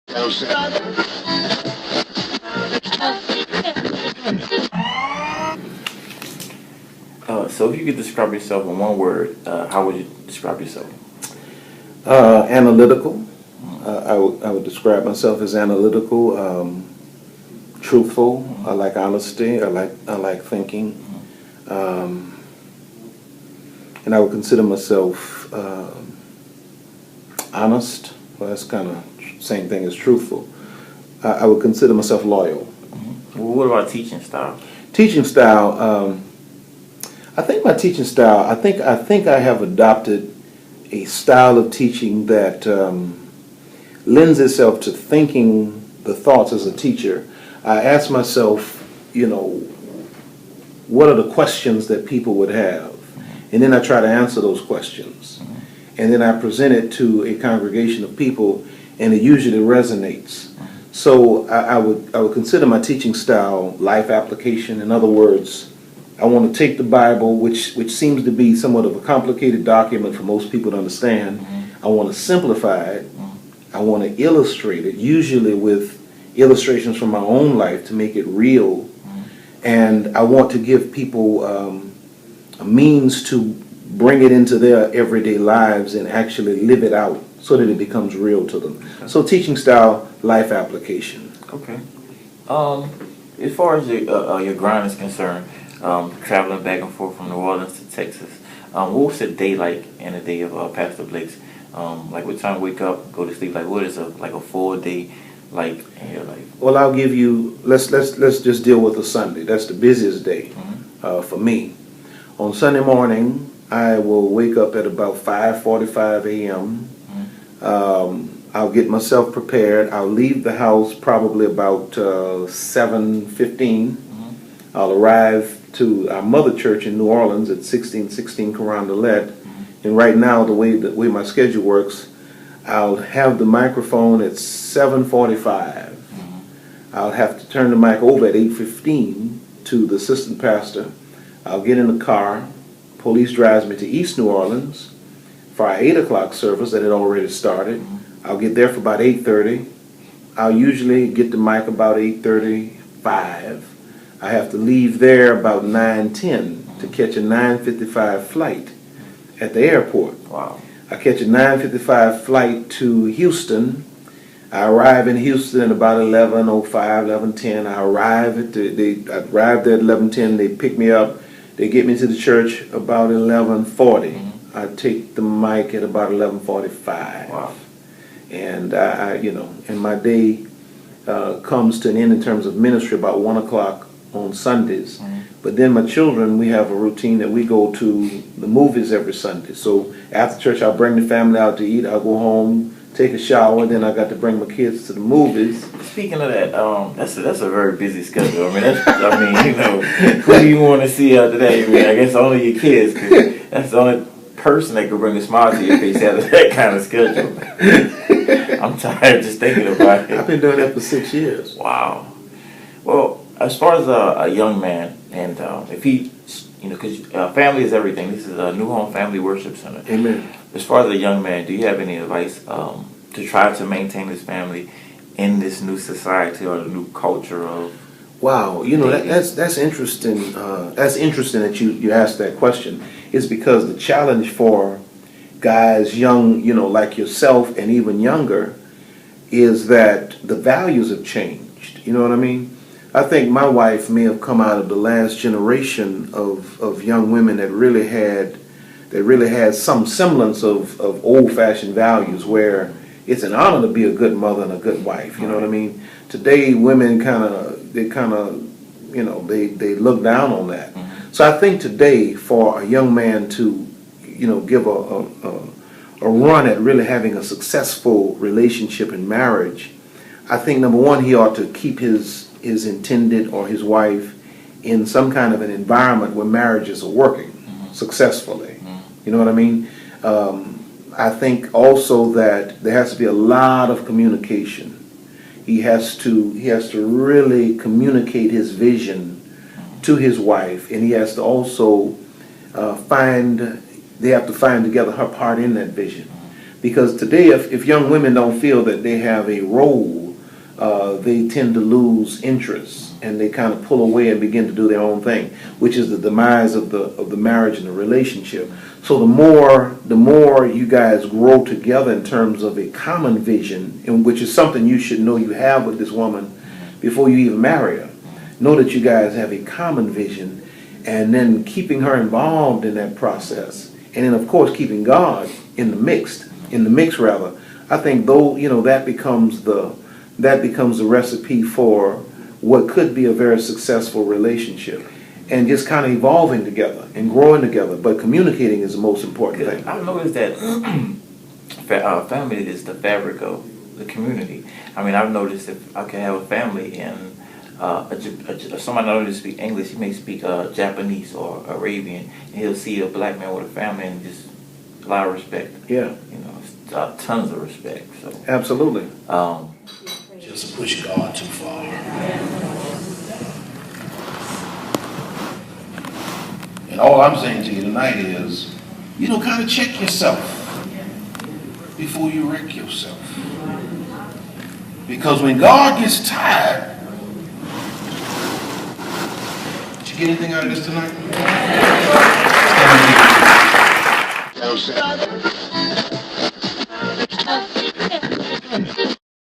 So if you could describe yourself in one word, how would you describe yourself? Analytical. I would describe myself as analytical, truthful. I like honesty. I like thinking, and I would consider myself honest. Well, that's kind of same thing as truthful. I would consider myself loyal. Well, what about teaching style? Teaching style. I think my teaching style. I think I have adopted a style of teaching that lends itself to thinking the thoughts as a teacher. I ask myself, what are the questions that people would have? And then I try to answer those questions. And then I present it to a congregation of people, and it usually resonates. So I would consider my teaching style life application. In other words, I want to take the Bible, which seems to be somewhat of a complicated document for most people to understand. I want to simplify it. I want to illustrate it, usually with illustrations from my own life to make it real. And I want to give people a means to bring it into their everyday lives and actually live it out so that it becomes real to them. Okay. So teaching style, life application. Okay. As far as your grind is concerned, traveling back and forth from New Orleans to Texas, what was a day like in a day of Pastor Blake's? Like what time wake up, go to sleep? Like what is a full day like in your life? Well, I'll give you. Let's just deal with a Sunday. That's the busiest day for me. On Sunday morning, I will wake up at about 5:45 a.m. I'll get myself prepared. I'll leave the house probably about 7:15. I'll arrive to our mother church in New Orleans at 1616 Carondelet. And right now, the way my schedule works, I'll have the microphone at 7:45. I'll have to turn the mic over at 8:15 to the assistant pastor. I'll get in the car. Police drives me to East New Orleans for our 8 o'clock service that had already started. I'll get there for about 8:30. I'll usually get the mic about 8:35. I have to leave there about 9:10 to catch a 9:55 flight at the airport. Wow. I catch a 9:55 flight to Houston. I arrive in Houston at about 11:05, 11:10. I arrive there at 11:10. They pick me up. They get me to the church about 11:40. I take the mic at about 11:45. Wow. And and my day comes to an end in terms of ministry about 1 o'clock on Sundays. But then my children, we have a routine that we go to the movies every Sunday. So after church, I'll bring the family out to eat. I'll go home, take a shower, then I got to bring my kids to the movies. Speaking of that, that's a very busy schedule. Who do you want to see after that? I guess only your kids, 'cause that's the only person that could bring a smile to your face out of that kind of schedule. I'm tired just thinking about it. I've been doing that for 6 years. Wow. Well, as far as a young man, and if he, because family is everything. This is a New Home Family Worship Center. Amen. As far as a young man, do you have any advice to try to maintain his family in this new society or the new culture of? Wow, that's interesting. That's interesting that you asked that question. It's because the challenge for guys young, like yourself and even younger, is that the values have changed. You know what I mean? I think my wife may have come out of the last generation of young women that really had some semblance of old-fashioned values, where it's an honor to be a good mother and a good wife. You know what I mean? Today, women they look down on that. So I think today, for a young man to give a run at really having a successful relationship in marriage, I think number one, he ought to keep his intended or his wife in some kind of an environment where marriages are working successfully. You know what I mean? I think also that there has to be a lot of communication. He has to really communicate his vision to his wife, and he has to also they have to find together her part in that vision. Because today, if young women don't feel that they have a role, they tend to lose interest and they kind of pull away and begin to do their own thing, which is the demise of the marriage and the relationship. So the more you guys grow together in terms of a common vision, and which is something you should know you have with this woman before you even marry her. Know that you guys have a common vision, and then keeping her involved in that process, and then of course keeping God in the mix. I think that becomes the recipe for what could be a very successful relationship, and just kind of evolving together and growing together. But communicating is the most important thing. I've noticed that family is the fabric of the community. I mean, I've noticed if I can have a family and somebody not only speak English, he may speak Japanese or Arabian, and he'll see a black man with a family and just a lot of respect. Yeah. Tons of respect. So Absolutely. Just push God too far. And all I'm saying to you tonight is, kind of check yourself before you wreck yourself. Because when God gets tired, did you get anything out of this tonight?